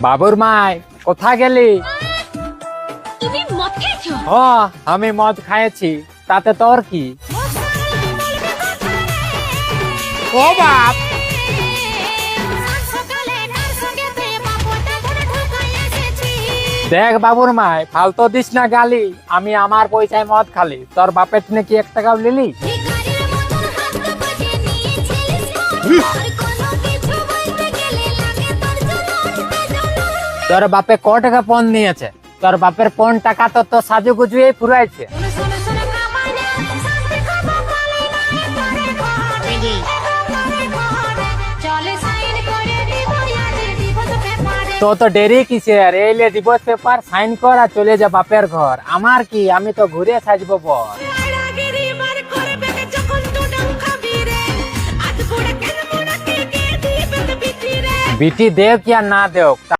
বাবুর মাই কোথায় গেলি? তুমি মদ খেয়েছো? ও, আমি মদ খাইছি, তাতে তোর কি? ও বাপ, দেখ বাবুর মাই ফালতু দিস না গালি। আমি আমার পয়সায় মদ খালি, তোর বাপের টিনে কি 1 টাকাও লিলি? তোর বাপে ক টাকা পণ নিয়েছে? তোর বাপের পণ টাকা তো তোর সাজুগুজুই ফুরাইছে। তো দেরি কিসের? এইলে ডিভোর্স পেপার সাইন কর আর চলে যা বাপের ঘর। আমার কি, আমি তো ঘুরে সাজবো বর। বিটি দেও কি আর না দেও,